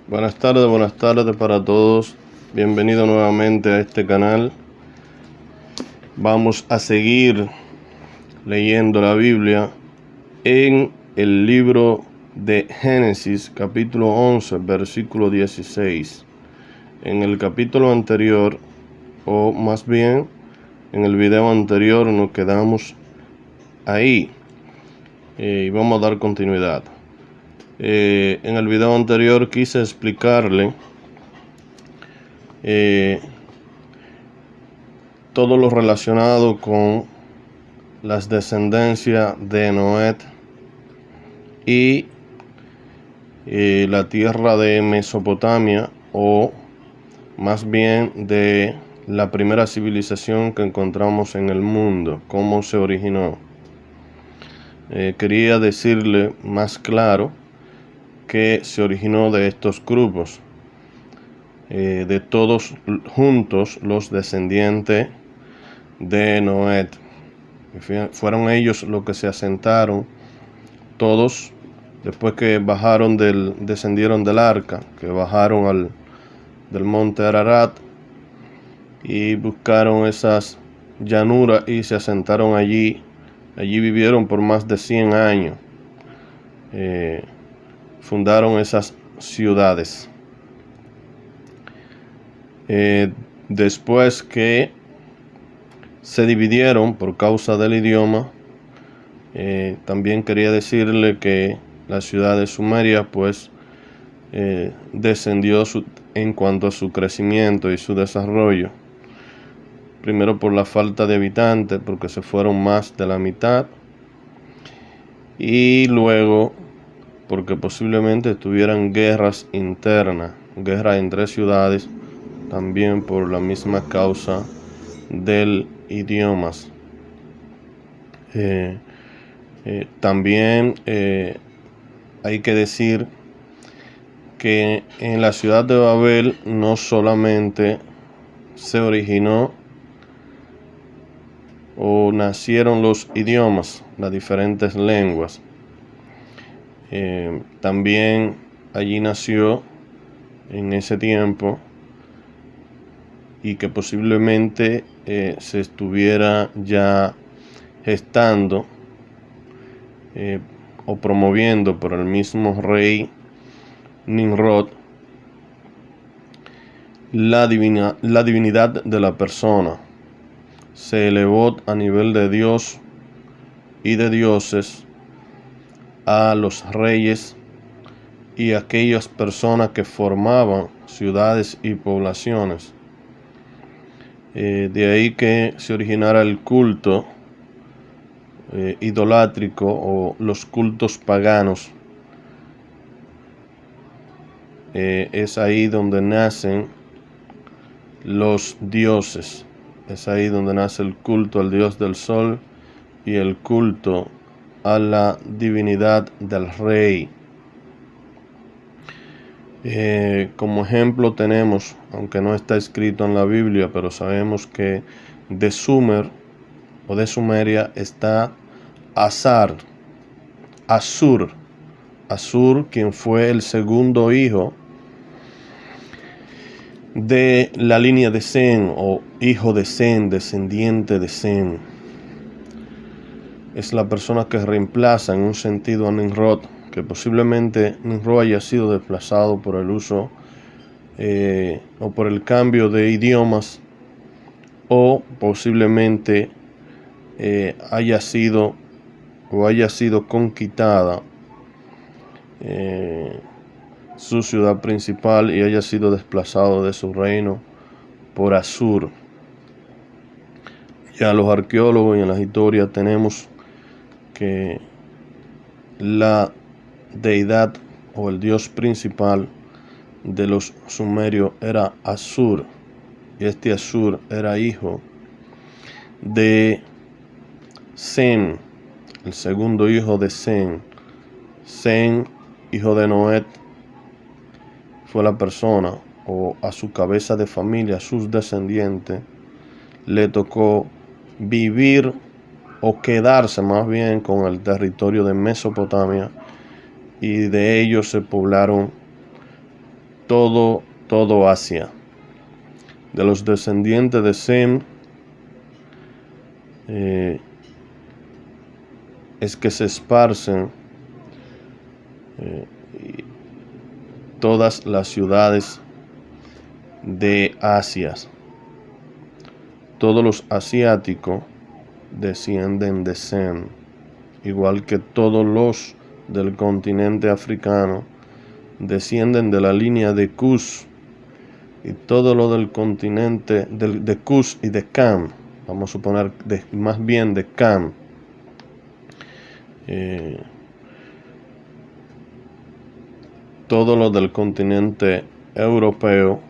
Buenas tardes para todos. Bienvenido nuevamente a este canal. Vamos a seguir leyendo la Biblia en el libro de Génesis, capítulo 11, versículo 16. En el capítulo anterior, o más bien en el video anterior, nos quedamos ahí y vamos a dar continuidad. En el video anterior quise explicarle todo lo relacionado con las descendencias de Noé y la tierra de Mesopotamia, o más bien de la primera civilización que encontramos en el mundo, cómo se originó. Quería decirle más claro que se originó de estos grupos, de todos juntos los descendientes de Noé. Fueron ellos los que se asentaron, todos después que descendieron del arca, que bajaron del monte Ararat y buscaron esas llanuras y se asentaron allí. Allí vivieron por más de 100 años. Fundaron esas ciudades. Después que se dividieron por causa del idioma, también quería decirle que la ciudad de Sumeria pues descendió en cuanto a su crecimiento y su desarrollo. Primero por la falta de habitantes, porque se fueron más de la mitad, y luego porque posiblemente tuvieran guerras internas, guerras entre ciudades, también por la misma causa del idioma. También hay que decir que en la ciudad de Babel no solamente se originó o nacieron los idiomas, las diferentes lenguas. También allí nació en ese tiempo, y que posiblemente se estuviera ya gestando o promoviendo por el mismo rey Nimrod la divinidad de la persona. Se elevó a nivel de Dios y de dioses a los reyes y aquellas personas que formaban ciudades y poblaciones. De ahí que se originara el culto idolátrico o los cultos paganos. Es ahí donde nacen los dioses. Es ahí donde nace el culto al dios del sol y el culto a la divinidad del rey. Como ejemplo tenemos, aunque no está escrito en la Biblia, pero sabemos que de Sumer o de Sumeria está Asur, quien fue el segundo hijo de la línea de Sem, o hijo de Sem, descendiente de Sem. Es la persona que reemplaza en un sentido a Nimrod, que posiblemente Nimrod haya sido desplazado por el uso o por el cambio de idiomas, o posiblemente haya sido conquistada su ciudad principal y haya sido desplazado de su reino por Asur. Ya los arqueólogos y en las historias tenemos que la deidad o el dios principal de los sumerios era Asur, y este Asur era hijo de Sem, el segundo hijo de Sem. Sem, hijo de Noé, fue la persona, o a su cabeza de familia, a sus descendientes, le tocó vivir o quedarse más bien con el territorio de Mesopotamia, y de ellos se poblaron todo Asia. De los descendientes de Sem, es que se esparcen todas las ciudades de Asia. Todos los asiáticos descienden de Sem, igual que todos los del continente africano descienden de la línea de Kush, y todo lo del continente de Kush y de Cam, vamos a suponer más bien de Cam, todo lo del continente europeo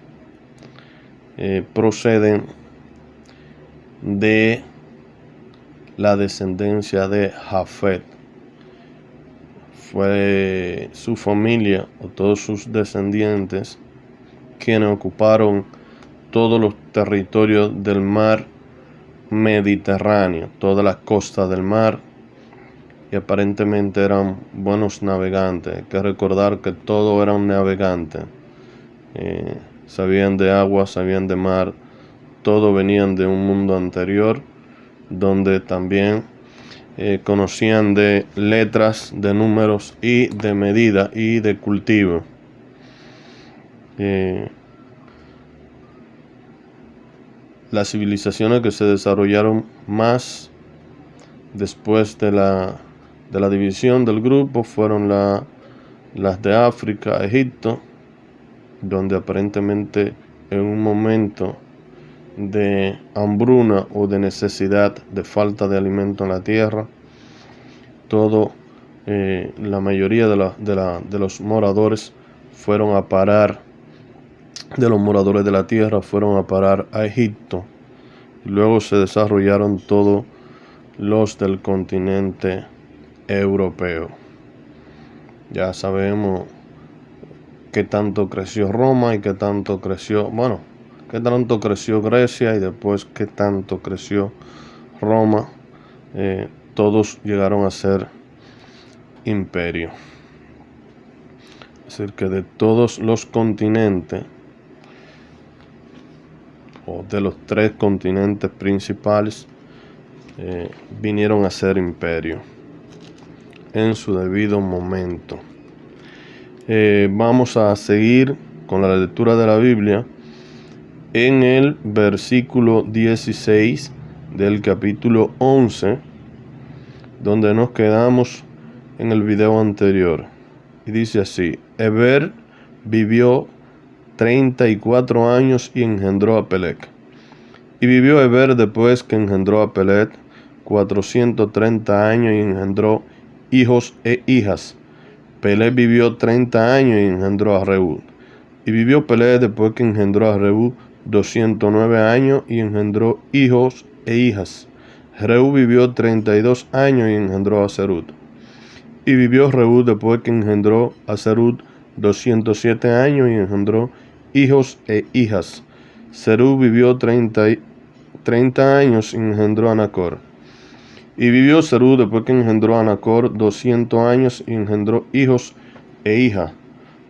proceden de la descendencia de Jafet. Fue su familia o todos sus descendientes quienes ocuparon todos los territorios del mar Mediterráneo, toda la costa del mar, y aparentemente eran buenos navegantes. Hay que recordar que todos eran navegantes, sabían de agua, sabían de mar, todos venían de un mundo anterior, donde también conocían de letras, de números y de medida y de cultivo. Las civilizaciones que se desarrollaron más después de la división del grupo fueron las de África, Egipto, donde aparentemente en un momento de hambruna o de necesidad, de falta de alimento en la tierra, la mayoría de los moradores fueron a parar, de los moradores de la tierra fueron a parar a Egipto, y luego se desarrollaron todos los del continente europeo. Ya sabemos qué tanto creció Roma y qué tanto creció Grecia, y después qué tanto creció Roma. Todos llegaron a ser imperio. Es decir, que de todos los continentes, o de los 3 continentes principales, vinieron a ser imperio en su debido momento. Vamos a seguir con la lectura de la Biblia en el versículo 16 del capítulo 11, donde nos quedamos en el video anterior. Y dice así: Eber vivió 34 años y engendró a Pelec. Y vivió Eber después que engendró a Pelec 430 años y engendró hijos e hijas. Pelec vivió 30 años y engendró a Reú. Y vivió Pelec después que engendró a Reú 209 años y engendró hijos e hijas. Reú vivió 32 años y engendró a Serug. Y vivió Reú después que engendró a Serug 207 años y engendró hijos e hijas. Serug vivió 30 años y engendró a Nacor. Y vivió Serug después que engendró a Nacor 200 años y engendró hijos e hijas.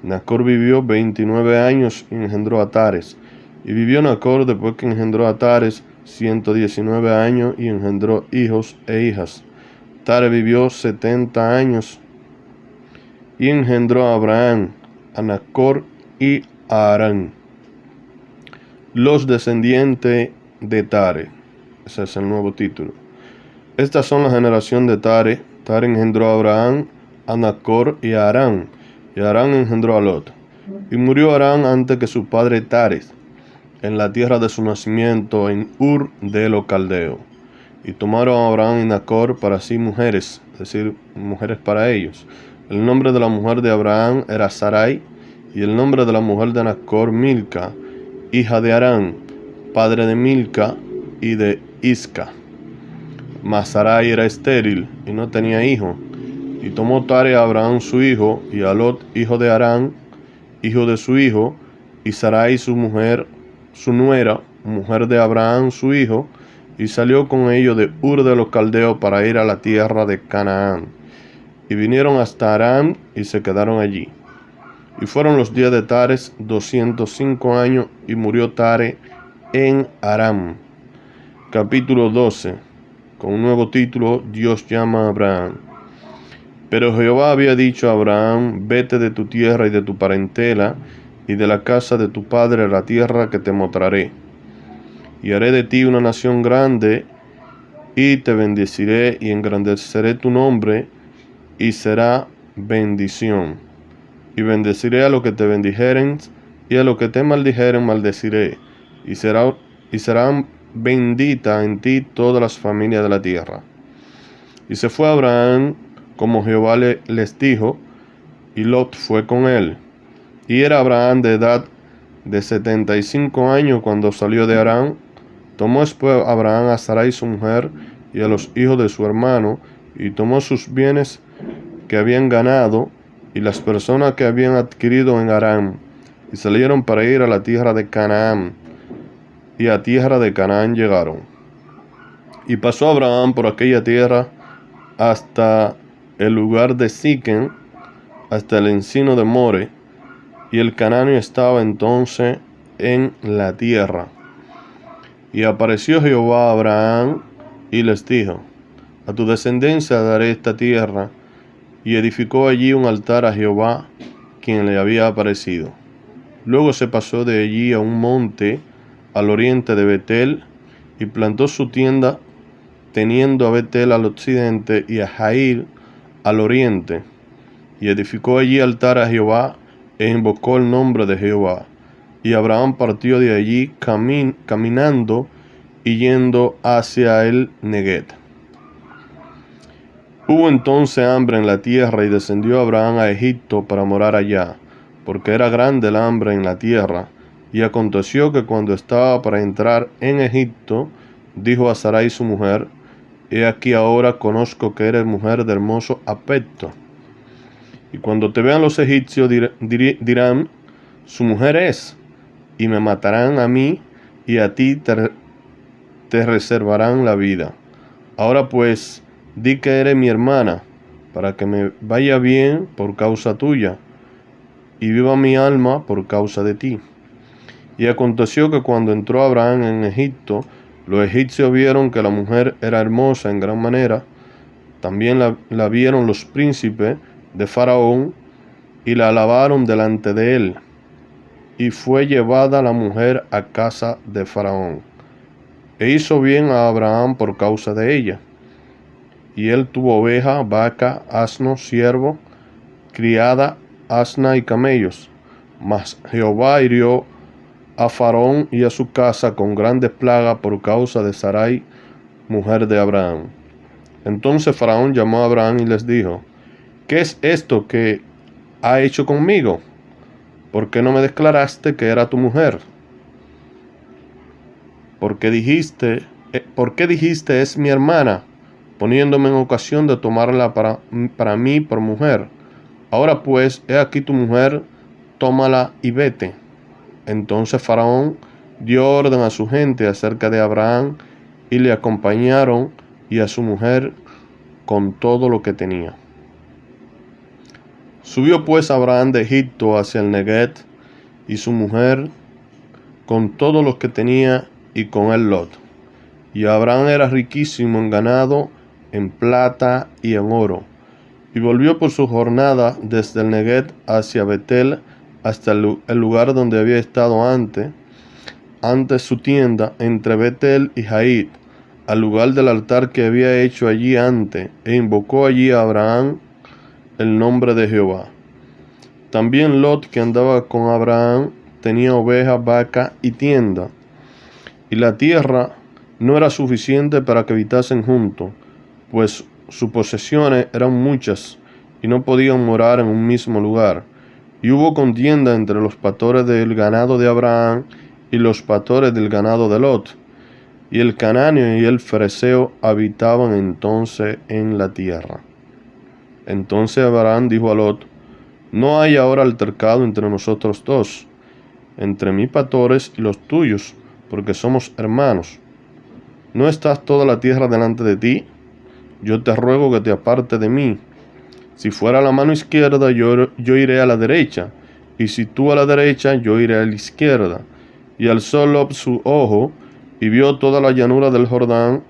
Nacor vivió 29 años y engendró a Tares. Y vivió Nacor después que engendró a Tares 119 años y engendró hijos e hijas. Tares vivió 70 años y engendró a Abraham, a Nacor y a Harán. Los descendientes de Tare. Ese es el nuevo título. Estas son la generación de Tare. Tare engendró a Abraham, a Nacor y a Harán. Y Harán engendró a Lot. Y murió Harán antes que su padre Tares, en la tierra de su nacimiento, en Ur de los Caldeos. Y tomaron a Abraham y Nacor para sí mujeres, es decir, mujeres para ellos. El nombre de la mujer de Abraham era Sarai, y el nombre de la mujer de Nacor Milca, hija de Harán, padre de Milca y de Isca. Mas Sarai era estéril y no tenía hijo. Y tomó Tare a Abraham su hijo, y a Lot, hijo de Harán, hijo de su hijo, y Sarai su mujer, su nuera, mujer de Abraham su hijo, y salió con ellos de Ur de los Caldeos para ir a la tierra de Canaán. Y vinieron hasta Harán y se quedaron allí. Y fueron los días de Tares 205 años, y murió Tare en Aram. Capítulo 12. Con un nuevo título, Dios llama a Abraham. Pero Jehová había dicho a Abraham: vete de tu tierra y de tu parentela y de la casa de tu padre a la tierra que te mostraré. Y haré de ti una nación grande, y te bendeciré y engrandeceré tu nombre, y será bendición. Y bendeciré a los que te bendijeren, y a los que te maldijeren maldeciré, y serán bendita en ti todas las familias de la tierra. Y se fue Abraham como Jehová les dijo, y Lot fue con él. Y era Abraham de edad de 75 años cuando salió de Aram. Tomó después Abraham a Sarai su mujer y a los hijos de su hermano, y tomó sus bienes que habían ganado y las personas que habían adquirido en Aram, y salieron para ir a la tierra de Canaán. Y a tierra de Canaán llegaron. Y pasó Abraham por aquella tierra hasta el lugar de Siquem, hasta el encino de More, y el cananeo estaba entonces en la tierra. Y apareció Jehová a Abraham y les dijo: a tu descendencia daré esta tierra. Y edificó allí un altar a Jehová, quien le había aparecido. Luego se pasó de allí a un monte al oriente de Betel, y plantó su tienda, teniendo a Betel al occidente y a Jair al oriente. Y edificó allí altar a Jehová, e invocó el nombre de Jehová. Y Abraham partió de allí caminando y yendo hacia el Neguet. Hubo entonces hambre en la tierra, y descendió Abraham a Egipto para morar allá, porque era grande el hambre en la tierra. Y aconteció que cuando estaba para entrar en Egipto, dijo a Sarai su mujer: he aquí ahora conozco que eres mujer de hermoso aspecto. Y cuando te vean los egipcios dirán: su mujer es, y me matarán a mí, y a ti te reservarán la vida. Ahora pues, di que eres mi hermana, para que me vaya bien por causa tuya, y viva mi alma por causa de ti. Y aconteció que cuando entró Abraham en Egipto, los egipcios vieron que la mujer era hermosa en gran manera. También la vieron los príncipes de Faraón, y la alabaron delante de él. Y fue llevada la mujer a casa de Faraón. E hizo bien a Abraham por causa de ella. Y él tuvo oveja, vaca, asno, siervo, criada, asna y camellos. Mas Jehová hirió a Faraón y a su casa con grandes plagas por causa de Sarai, mujer de Abraham. Entonces Faraón llamó a Abraham y les dijo: ¿qué es esto que ha hecho conmigo? ¿Por qué no me declaraste que era tu mujer? ¿Por qué dijiste es mi hermana, poniéndome en ocasión de tomarla para mí por mujer? Ahora pues, he aquí tu mujer, tómala y vete. Entonces Faraón dio orden a su gente acerca de Abraham, y le acompañaron, y a su mujer con todo lo que tenía. Subió pues Abraham de Egipto hacia el Neguet, y su mujer con todo lo que tenía, y con él Lot. Y Abraham era riquísimo en ganado, en plata y en oro. Y volvió por su jornada desde el Neguet hacia Betel, hasta el lugar donde había estado antes su tienda, entre Betel y Jair, al lugar del altar que había hecho allí antes, e invocó allí a Abraham el nombre de Jehová. También Lot, que andaba con Abraham, tenía ovejas, vaca y tienda. Y la tierra no era suficiente para que habitasen juntos, pues sus posesiones eran muchas, y no podían morar en un mismo lugar. Y hubo contienda entre los pastores del ganado de Abraham y los pastores del ganado de Lot. Y el cananeo y el fereceo habitaban entonces en la tierra. Entonces Abraham dijo a Lot: no hay ahora altercado entre nosotros dos, entre mis pastores y los tuyos, porque somos hermanos. ¿No estás toda la tierra delante de ti? Yo te ruego que te apartes de mí. Si fuera la mano izquierda, yo iré a la derecha, y si tú a la derecha, yo iré a la izquierda. Y alzó Lot su ojo, y vio toda la llanura del Jordán,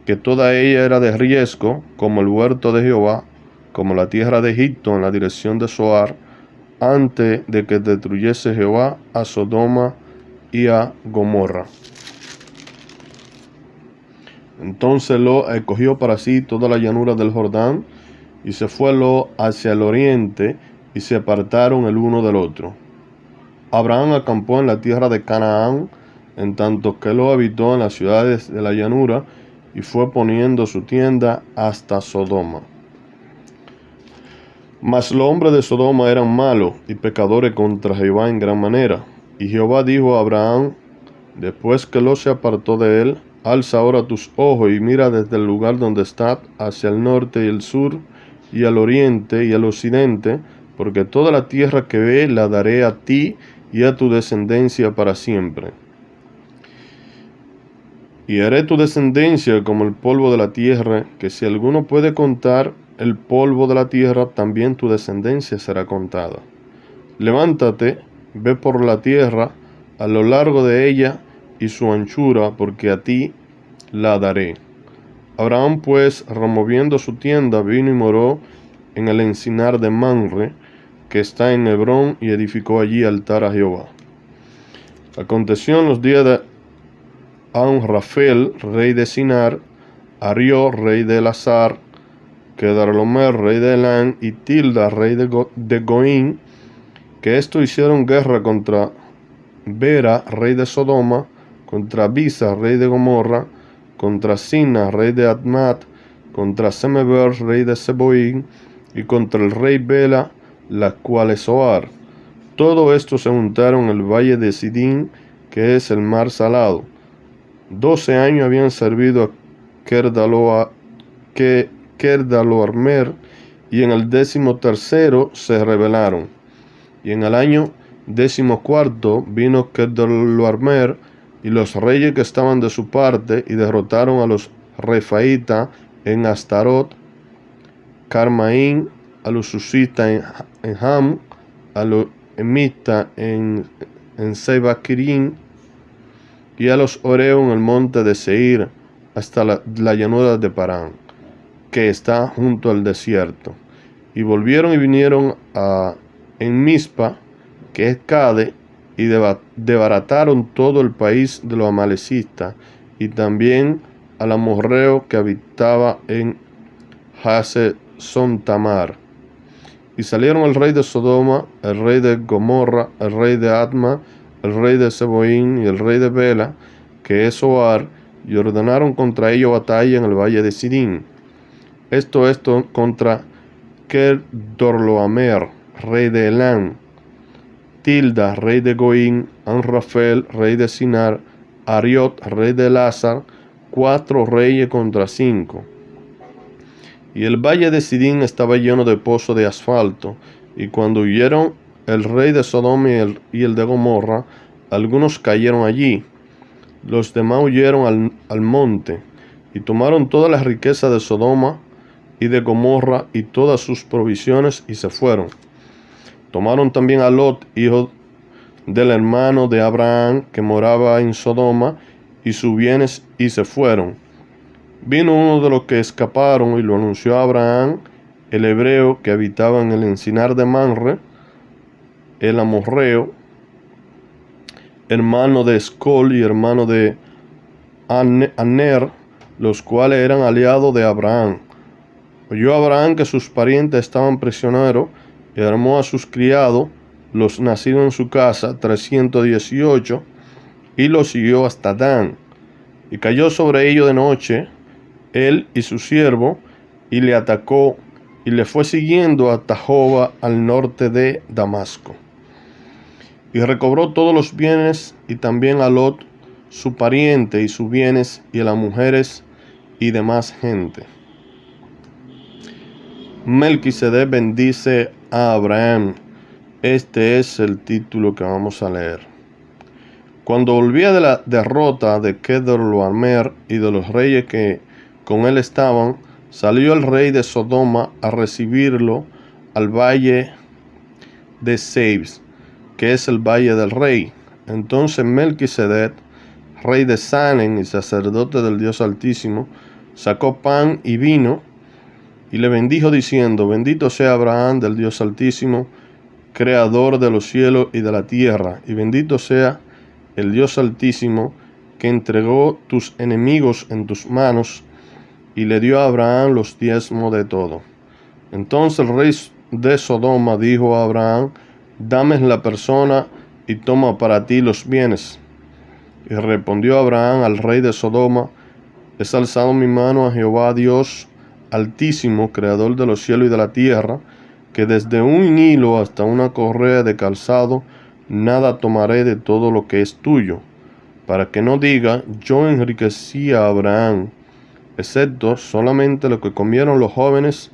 que toda ella era de riesgo, como el huerto de Jehová, como la tierra de Egipto en la dirección de Zoar, antes de que destruyese Jehová a Sodoma y a Gomorra. Entonces Lot escogió para sí toda la llanura del Jordán, y se fue Lot hacia el oriente, y se apartaron el uno del otro. Abraham acampó en la tierra de Canaán, en tanto que Lot habitó en las ciudades de la llanura, y fue poniendo su tienda hasta Sodoma. Mas los hombres de Sodoma eran malos y pecadores contra Jehová en gran manera. Y Jehová dijo a Abraham, después que Lot se apartó de él: alza ahora tus ojos y mira desde el lugar donde estás hacia el norte y el sur, y al oriente y al occidente, porque toda la tierra que ves la daré a ti y a tu descendencia para siempre. Y haré tu descendencia como el polvo de la tierra, que si alguno puede contar el polvo de la tierra, también tu descendencia será contada. Levántate, ve por la tierra, a lo largo de ella y su anchura, porque a ti la daré. Abraham pues, removiendo su tienda, vino y moró en el encinar de Mamre, que está en Hebrón, y edificó allí altar a Jehová. Aconteció en los días de Amrafel, rey de Sinar, Arió, rey de Elazar, Kedorlaomer, rey de Elán, y Tilda, rey de Goín, que estos hicieron guerra contra Bera, rey de Sodoma, contra Bisa, rey de Gomorra, contra Sina, rey de Admat, contra Semeber, rey de Seboín, y contra el rey Bela, la cual es Zoar. Todo esto se juntaron en el valle de Sidín, que es el mar salado. 12 años habían servido a Kedorlaomer, y en el 13º se rebelaron. Y en el año 14 vino Kedorlaomer y los reyes que estaban de su parte, y derrotaron a los Refaítas en Astarot, Carmaín, a los Susitas en Ham, a los Emitas en Sebaquirín, y a los Oreos en el monte de Seir, hasta la llanura de Parán, que está junto al desierto. Y volvieron y vinieron en Mizpa, que es Cade, y desbarataron todo el país de los amalecistas, y también al amorreo que habitaba en Hasezontamar. Y salieron el rey de Sodoma, el rey de Gomorra, el rey de Adma, el rey de Seboín y el rey de Bela, que es Zoar, y ordenaron contra ellos batalla en el valle de Sidín. Esto contra Kedorlaomer, rey de Elán, Tilda, rey de Goín, Amrafel, rey de Sinar, Ariot, rey de Elazar, 4 reyes contra 5. Y el valle de Sidín estaba lleno de pozos de asfalto, y cuando huyeron el rey de Sodoma y el de Gomorra, algunos cayeron allí. Los demás huyeron al monte, y tomaron toda la riqueza de Sodoma y de Gomorra y todas sus provisiones, y se fueron. Tomaron también a Lot, hijo del hermano de Abraham, que moraba en Sodoma, y sus bienes, y se fueron. Vino uno de los que escaparon y lo anunció a Abraham, el hebreo que habitaba en el encinar de Mamre, el amorreo, hermano de Escol y hermano de Aner, los cuales eran aliados de Abraham. Oyó Abraham que sus parientes estaban prisioneros, y armó a sus criados, los nacidos en su casa, 318, y los siguió hasta Dan. Y cayó sobre ellos de noche, él y su siervo, y le atacó, y le fue siguiendo hasta Joba, al norte de Damasco. Y recobró todos los bienes, y también a Lot, su pariente, y sus bienes, y a las mujeres y demás gente. Melquisedec bendice a Abraham. Este es el título que vamos a leer. Cuando volvía de la derrota de Kedorlaomer y de los reyes que con él estaban, salió el rey de Sodoma a recibirlo al valle de Seir, que es el valle del rey. Entonces Melquisedec, rey de Salem y sacerdote del Dios Altísimo, sacó pan y vino y le bendijo diciendo: bendito sea Abraham del Dios Altísimo, creador de los cielos y de la tierra, y bendito sea el Dios Altísimo, que entregó tus enemigos en tus manos, y le dio a Abraham los diezmos de todo. Entonces el rey de Sodoma dijo a Abraham: dame la persona y toma para ti los bienes. Y respondió Abraham al rey de Sodoma: he alzado mi mano a Jehová Dios Altísimo, creador de los cielos y de la tierra, que desde un hilo hasta una correa de calzado nada tomaré de todo lo que es tuyo, para que no diga: yo enriquecí a Abraham, excepto solamente lo que comieron los jóvenes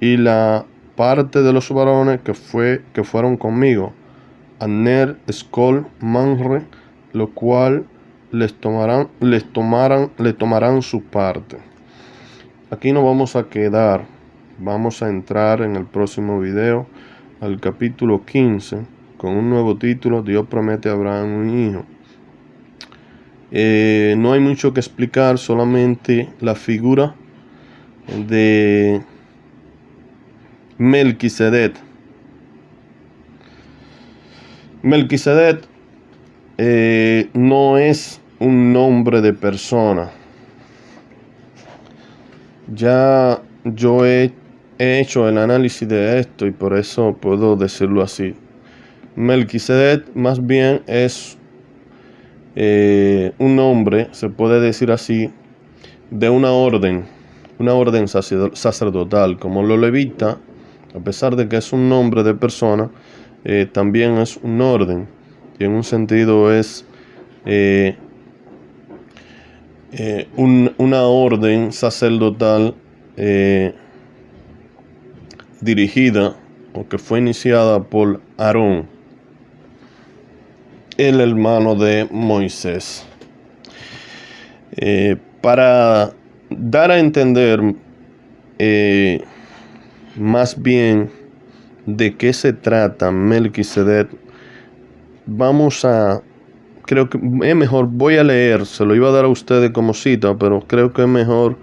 y la parte de los varones que fueron conmigo, Aner, Escol, Manre, lo cual le tomarán su parte. Aquí nos vamos a quedar. Vamos a entrar en el próximo video al capítulo 15 con un nuevo título: Dios promete a Abraham un hijo. No hay mucho que explicar, solamente la figura de Melquisedec. Melquisedec no es un nombre de persona. Ya yo he hecho el análisis de esto y por eso puedo decirlo así. Melquisedec más bien es un nombre, se puede decir así, de una orden sacerdotal, como los levitas. A pesar de que es un nombre de persona, también es un orden, y en un sentido es una orden sacerdotal dirigida o que fue iniciada por Aarón, el hermano de Moisés. Para dar a entender más bien de qué se trata Melquisedec, creo que es mejor, voy a leer, se lo iba a dar a ustedes como cita, pero creo que es mejor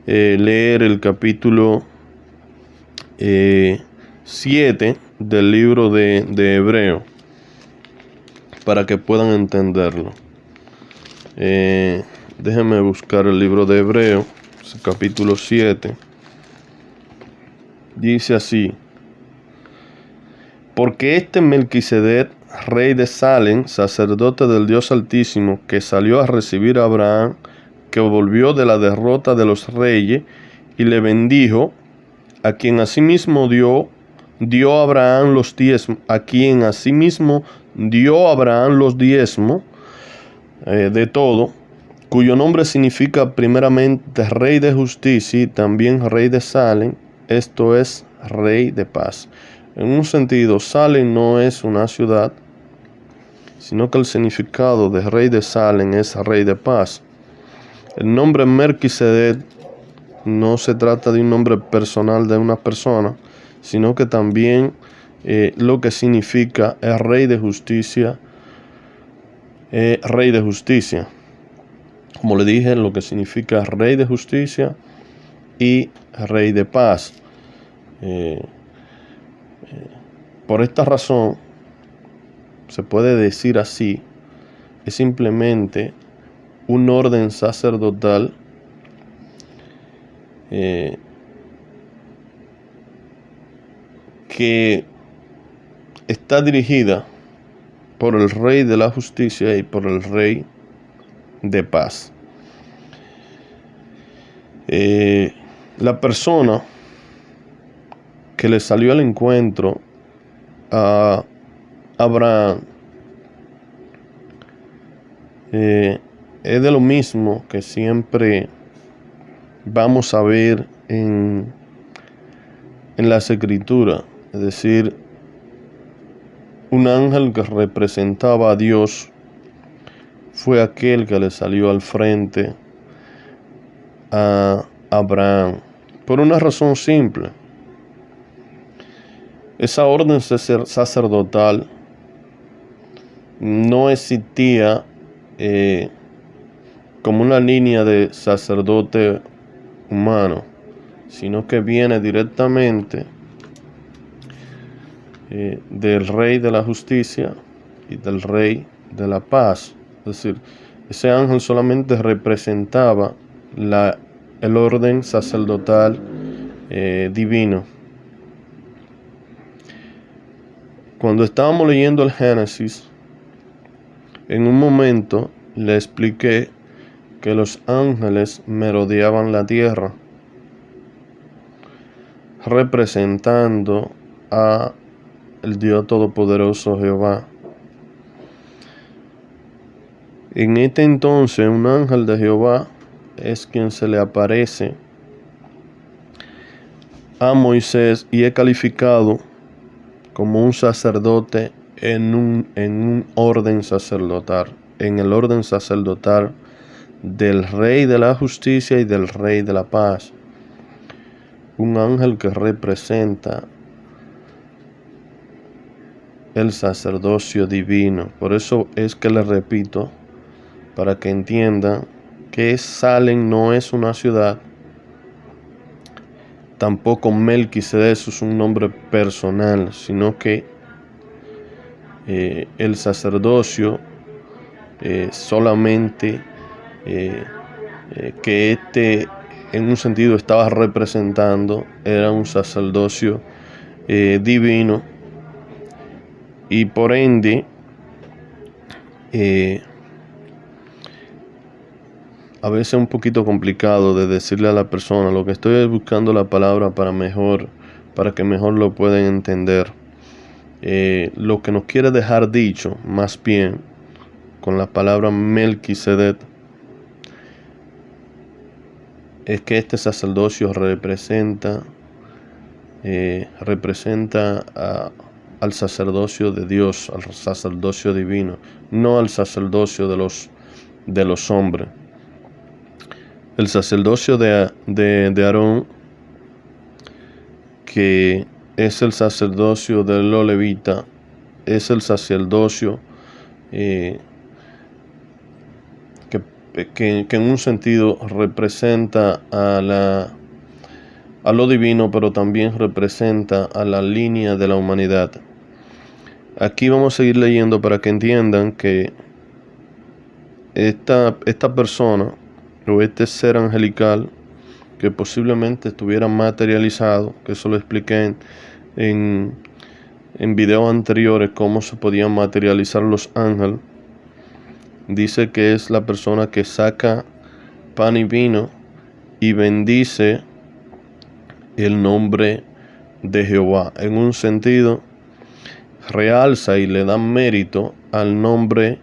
leer el capítulo 7 del libro de Hebreo, para que puedan entenderlo. Déjenme buscar el libro de Hebreo, capítulo 7. Dice así: porque este Melquisedec, rey de Salem, sacerdote del Dios Altísimo, que salió a recibir a Abraham, que volvió de la derrota de los reyes, y le bendijo, a quien asimismo dio Abraham los diezmos, de todo, cuyo nombre significa primeramente Rey de Justicia y también Rey de Salem, esto es, Rey de Paz. En un sentido, Salem no es una ciudad, sino que el significado de Rey de Salem es Rey de Paz. El nombre Melquisedec no se trata de un nombre personal de una persona, sino que también lo que significa es Rey de Justicia. Rey de Justicia. Como le dije, lo que significa Rey de Justicia y Rey de Paz. Por esta razón, se puede decir así, es simplemente un orden sacerdotal que está dirigida por el Rey de la Justicia y por el Rey de Paz. La persona que le salió al encuentro a Abraham es de lo mismo que siempre vamos a ver en las Escrituras, es decir, un ángel que representaba a Dios fue aquel que le salió al frente a Abraham, por una razón simple. Esa orden sacerdotal no existía como una línea de sacerdote humano, sino que viene directamente del Rey de la Justicia y del Rey de la Paz. Es decir, ese ángel solamente representaba el orden sacerdotal divino. Cuando estábamos leyendo el Génesis, en un momento le expliqué que los ángeles merodeaban la tierra, representando a el Dios Todopoderoso Jehová. En este entonces, un ángel de Jehová es quien se le aparece a Moisés y es calificado como un sacerdote en un orden sacerdotal, en el orden sacerdotal del Rey de la Justicia y del Rey de la Paz. Un ángel que representa el sacerdocio divino. Por eso es que les repito, para que entiendan que Salem no es una ciudad, tampoco Melquisedec es un nombre personal, sino que el sacerdocio solamente que en un sentido estaba representando era un sacerdocio divino, y por ende a veces es un poquito complicado de decirle a la persona. Lo que estoy es buscando la palabra para que mejor lo puedan entender. Lo que nos quiere dejar dicho, más bien, con la palabra Melquisedec, es que este sacerdocio representa al sacerdocio de Dios, al sacerdocio divino, no al sacerdocio de los hombres. El sacerdocio de Aarón, que es el sacerdocio de los levitas, es el sacerdocio que en un sentido representa a lo divino, pero también representa a la línea de la humanidad. Aquí vamos a seguir leyendo para que entiendan que esta persona o este ser angelical que posiblemente estuviera materializado, que eso lo expliqué en videos anteriores, cómo se podían materializar los ángeles. Dice que es la persona que saca pan y vino y bendice el nombre de Jehová. En un sentido, realza y le da mérito al nombre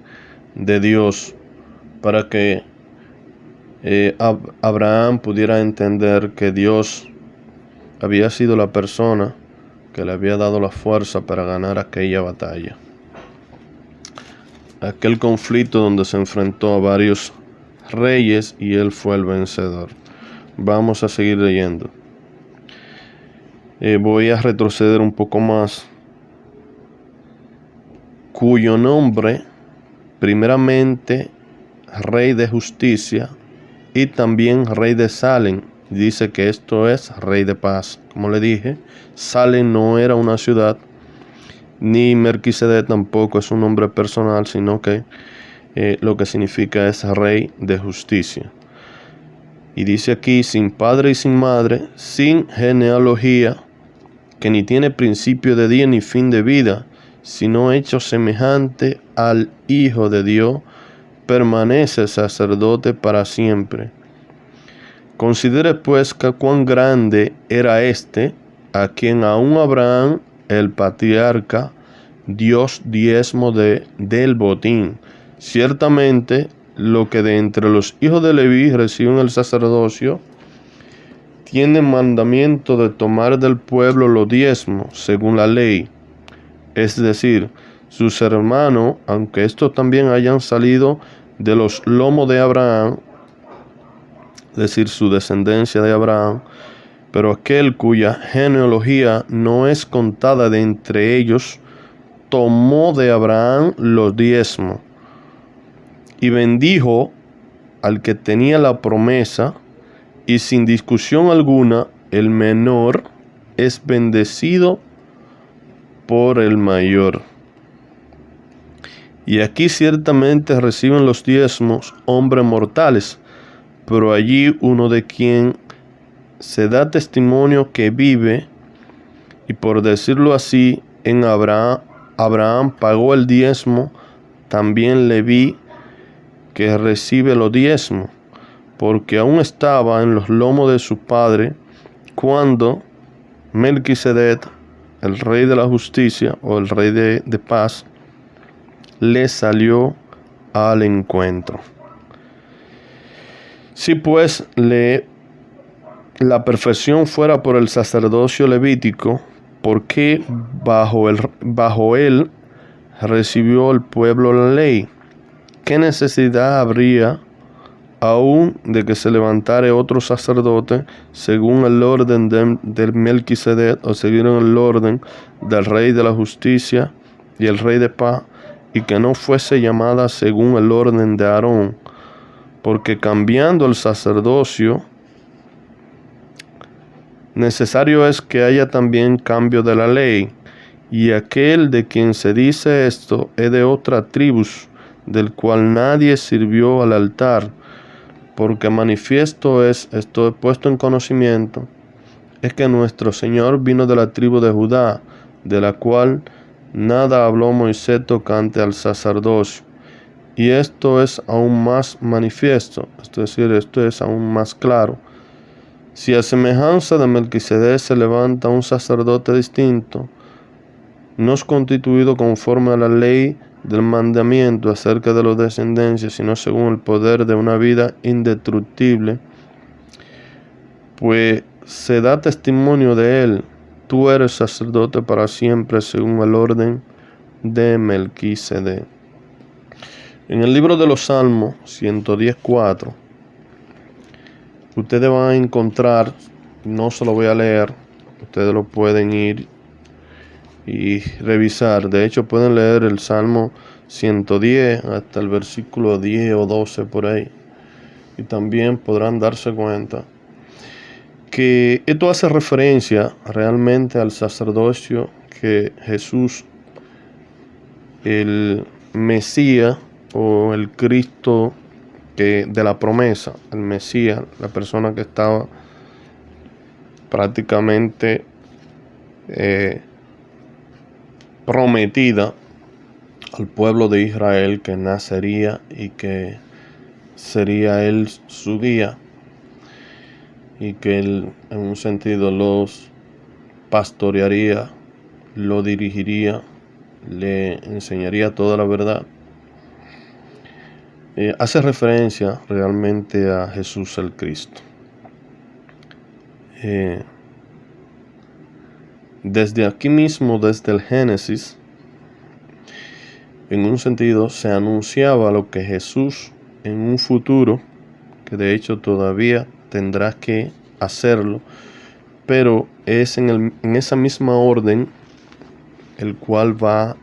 de Dios para que Abraham pudiera entender que Dios había sido la persona que le había dado la fuerza para ganar aquella batalla, aquel conflicto donde se enfrentó a varios reyes y él fue el vencedor. Vamos a seguir leyendo. Voy a retroceder un poco más. Cuyo nombre, primeramente, Rey de Justicia y también Rey de Salem. Dice que esto es Rey de Paz. Como le dije, Salem no era una ciudad, ni Melquisedec tampoco es un nombre personal, sino que lo que significa es Rey de Justicia. Y dice aquí, sin padre y sin madre, sin genealogía, que ni tiene principio de día ni fin de vida, sino hecho semejante al Hijo de Dios, permanece sacerdote para siempre. Considere pues que cuán grande era este, a quien aún Abraham, el patriarca, dio diezmo del botín. Ciertamente, lo que de entre los hijos de Leví reciben el sacerdocio, tienen mandamiento de tomar del pueblo los diezmos, según la ley. Es decir, sus hermanos, aunque estos también hayan salido de los lomos de Abraham, es decir, su descendencia de Abraham, pero aquel cuya genealogía no es contada de entre ellos, tomó de Abraham los diezmos y bendijo al que tenía la promesa, y sin discusión alguna, el menor es bendecido por el mayor. Y aquí ciertamente reciben los diezmos hombres mortales, pero allí uno de quien se da testimonio que vive, y por decirlo así, en Abraham pagó el diezmo, también Leví, que recibe los diezmos, porque aún estaba en los lomos de su padre cuando Melquisedec, el rey de la justicia o el rey de paz, le salió al encuentro. Si pues la perfección fuera por el sacerdocio levítico, ¿por qué bajo él recibió el pueblo la ley? ¿Qué necesidad habría aún de que se levantare otro sacerdote según el orden del Melquisedec, o según el orden del rey de la justicia y el rey de paz, y que no fuese llamada según el orden de Aarón? Porque cambiando el sacerdocio, necesario es que haya también cambio de la ley, y aquel de quien se dice esto es de otra tribu, del cual nadie sirvió al altar, porque manifiesto es, esto he puesto en conocimiento, es que nuestro Señor vino de la tribu de Judá, de la cual nada habló Moisés tocante al sacerdocio. Y esto es aún más manifiesto, es decir, esto es aún más claro. Si a semejanza de Melquisedec se levanta un sacerdote distinto, no es constituido conforme a la ley del mandamiento acerca de los descendencias, sino según el poder de una vida indestructible, pues se da testimonio de él: tú eres sacerdote para siempre según el orden de Melquisedec. En el libro de los Salmos 110:4, ustedes van a encontrar, no se lo voy a leer, ustedes lo pueden ir y revisar. De hecho, pueden leer el Salmo 110 hasta el versículo 10 o 12 por ahí, y también podrán darse cuenta que esto hace referencia realmente al sacerdocio que Jesús, el Mesías o el Cristo de la promesa, el Mesías, la persona que estaba prácticamente prometida al pueblo de Israel, que nacería y que sería él su guía, y que él en un sentido los pastorearía, lo dirigiría, le enseñaría toda la verdad. Hace referencia realmente a Jesús el Cristo. Desde aquí mismo, desde el Génesis, en un sentido se anunciaba lo que Jesús en un futuro, que de hecho todavía tendrá que hacerlo, pero es en esa misma orden el cual va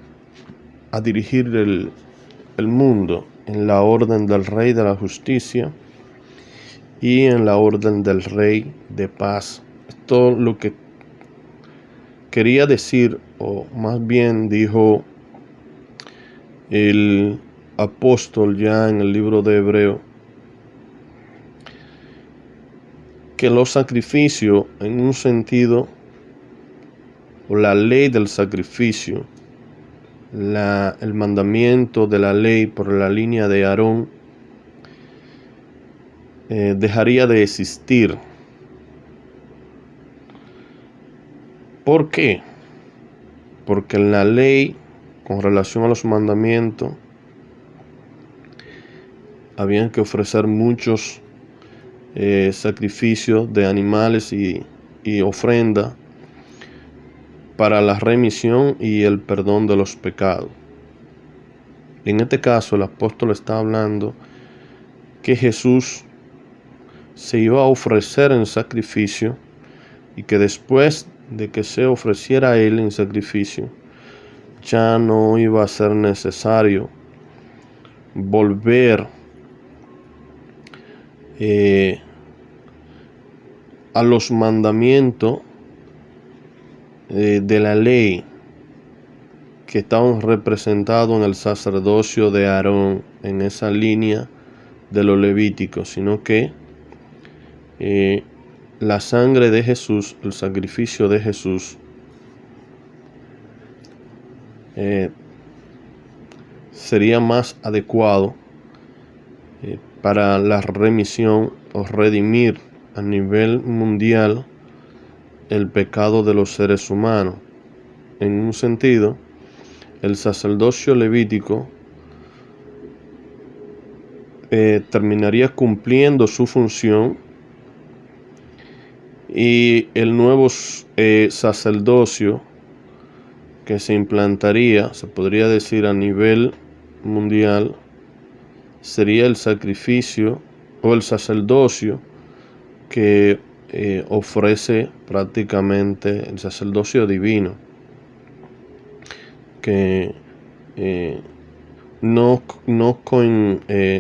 a dirigir el mundo, en la orden del Rey de la Justicia y en la orden del Rey de Paz. Esto lo que quería decir, o más bien dijo el apóstol ya en el libro de Hebreo, que los sacrificios, en un sentido, o la ley del sacrificio, el mandamiento de la ley por la línea de Aarón, dejaría de existir. ¿Por qué? Porque en la ley, con relación a los mandamientos, habían que ofrecer muchos sacrificios de animales y ofrenda para la remisión y el perdón de los pecados. En este caso, el apóstol está hablando que Jesús se iba a ofrecer en sacrificio, y que después de que se ofreciera a él en sacrificio, ya no iba a ser necesario volver a los mandamientos de la ley que estaban representados en el sacerdocio de Aarón, en esa línea de los levíticos, sino que la sangre de Jesús, el sacrificio de Jesús, sería más adecuado para la remisión o redimir a nivel mundial el pecado de los seres humanos. En un sentido, el sacerdocio levítico terminaría cumpliendo su función, y el nuevo sacerdocio que se implantaría, se podría decir, a nivel mundial, sería el sacrificio o el sacerdocio que ofrece prácticamente el sacerdocio divino, que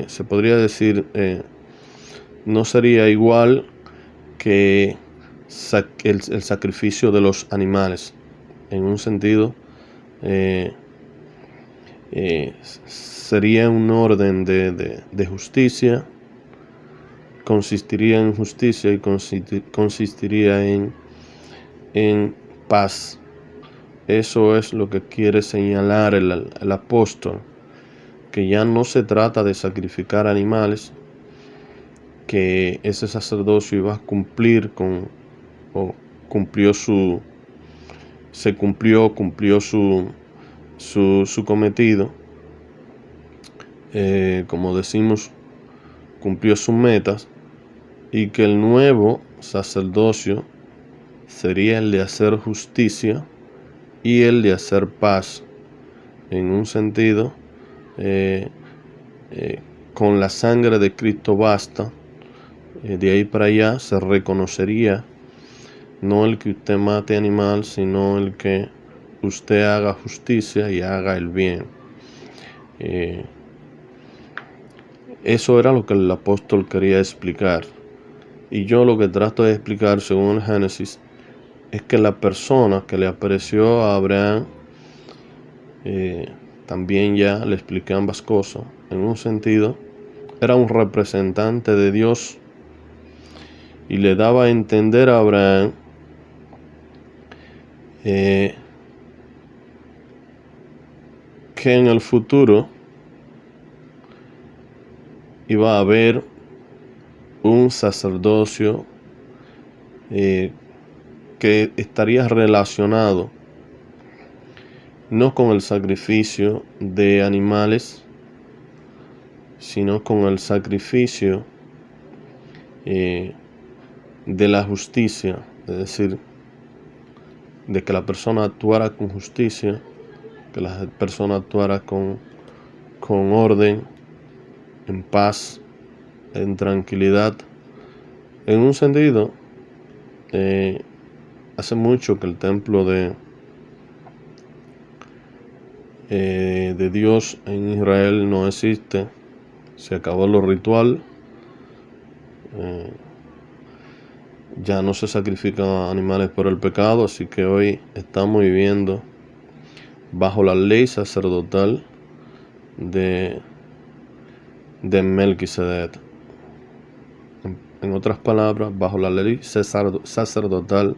se podría decir, no sería igual que el sacrificio de los animales. En un sentido, sería un orden de justicia, consistiría en justicia y consistiría en paz. Eso es lo que quiere señalar el apóstol, que ya no se trata de sacrificar animales, que ese sacerdocio iba a cumplir cumplió su cometido, como decimos, cumplió sus metas, y que el nuevo sacerdocio sería el de hacer justicia y el de hacer paz. En un sentido, con la sangre de Cristo basta. De ahí para allá se reconocería no el que usted mate animal, sino el que usted haga justicia y haga el bien. Eso era lo que el apóstol quería explicar. Y yo lo que trato de explicar, según el Génesis, es que la persona que le apareció a Abraham, también ya le expliqué ambas cosas. En un sentido, era un representante de Dios y le daba a entender a Abraham que en el futuro iba a haber un sacerdocio que estaría relacionado no con el sacrificio de animales, sino con el sacrificio de la justicia, es decir, de que la persona actuara con justicia, que la persona actuara con orden, en paz, en tranquilidad. En un sentido, hace mucho que el templo de Dios en Israel no existe. Se acabó lo ritual. Ya no se sacrifican animales por el pecado, así que hoy estamos viviendo bajo la ley sacerdotal de Melquisedec. En otras palabras, bajo la ley sacerdotal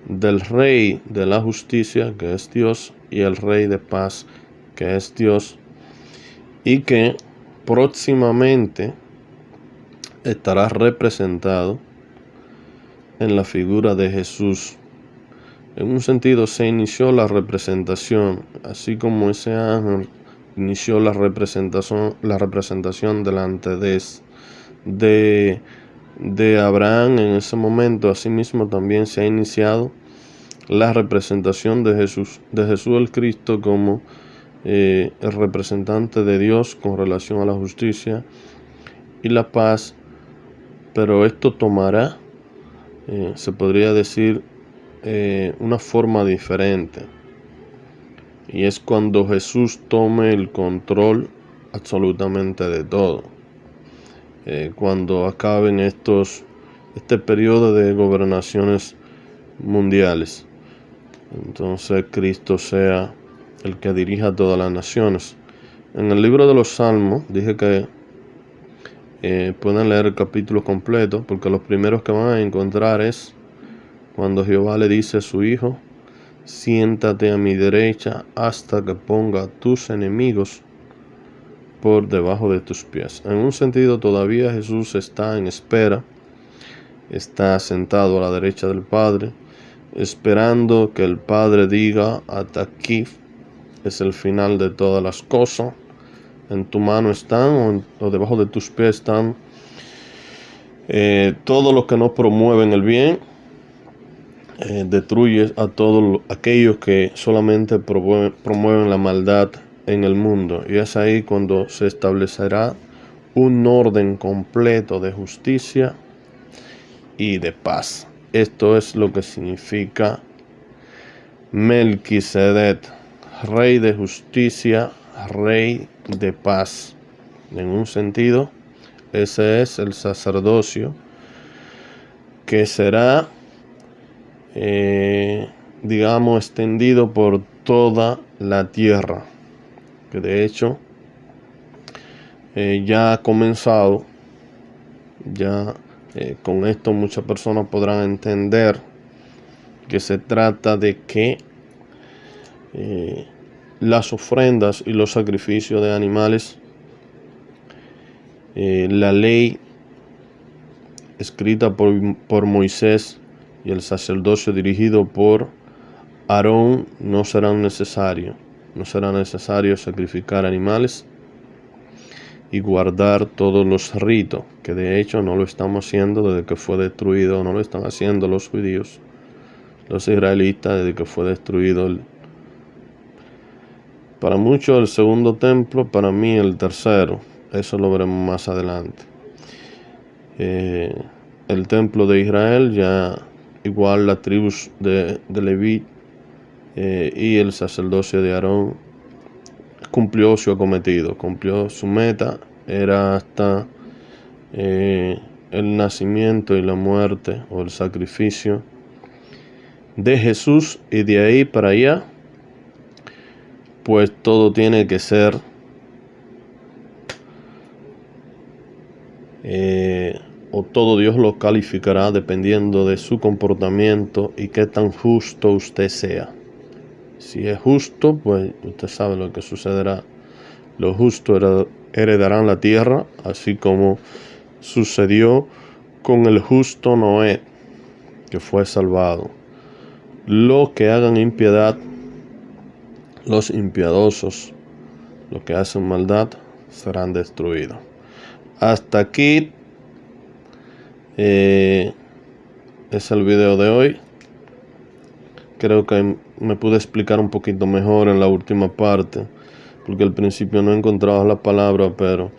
del Rey de la justicia, que es Dios, y el Rey de paz, que es Dios, y que próximamente estará representado en la figura de Jesús. En un sentido, se inició la representación, así como ese ángel inició la representación delante de Abraham en ese momento. Asimismo también se ha iniciado la representación de Jesús el Cristo como el representante de Dios con relación a la justicia y la paz. Pero esto tomará, se podría decir, una forma diferente. y es cuando Jesús tome el control absolutamente de todo. Cuando acaben este periodo de gobernaciones mundiales, entonces Cristo sea el que dirija todas las naciones. En el libro de los Salmos dije que pueden leer el capítulo completo, porque los primeros que van a encontrar es cuando Jehová le dice a su hijo: siéntate a mi derecha hasta que ponga tus enemigos por debajo de tus pies. En un sentido, todavía Jesús está en espera, está sentado a la derecha del Padre, esperando que el Padre diga: hasta aquí es el final de todas las cosas. En tu mano están, o debajo de tus pies están todo lo que no promueven el bien. Destruyes a todos aquellos que solamente promueven la maldad en el mundo, y es ahí cuando se establecerá un orden completo de justicia y de paz. Esto es lo que significa Melquisedec, rey de justicia, rey de paz. En un sentido, ese es el sacerdocio que será digamos extendido por toda la tierra, que de hecho ya ha comenzado. Ya con esto muchas personas podrán entender que se trata de que las ofrendas y los sacrificios de animales, la ley escrita por Moisés y el sacerdocio dirigido por Aarón no será necesario sacrificar animales y guardar todos los ritos, que de hecho no lo estamos haciendo desde que fue destruido, no lo están haciendo los judíos, los israelitas, desde que fue destruido para muchos el segundo templo, para mí el tercero. Eso lo veremos más adelante. El templo de Israel, ya igual la tribus de Leví y el sacerdocio de Aarón cumplió su cometido, cumplió su meta. Era hasta el nacimiento y la muerte o el sacrificio de Jesús, y de ahí para allá pues todo tiene que ser o todo Dios lo calificará dependiendo de su comportamiento y qué tan justo usted sea. Si es justo, pues usted sabe lo que sucederá. Los justos heredarán la tierra, así como sucedió con el justo Noé, que fue salvado. Los que hagan impiedad, los impiedosos, los que hacen maldad, serán destruidos. Hasta aquí es el video de hoy. Creo que me pude explicar un poquito mejor en la última parte, porque al principio no encontraba la palabra, pero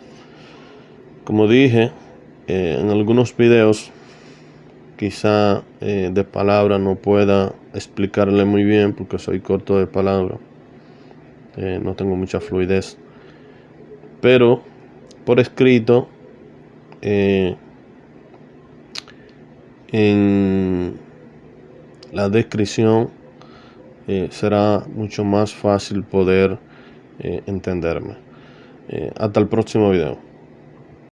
como dije, en algunos videos quizá de palabra no pueda explicarle muy bien, porque soy corto de palabra, no tengo mucha fluidez, pero por escrito en la descripción será mucho más fácil poder entenderme. Hasta el próximo video.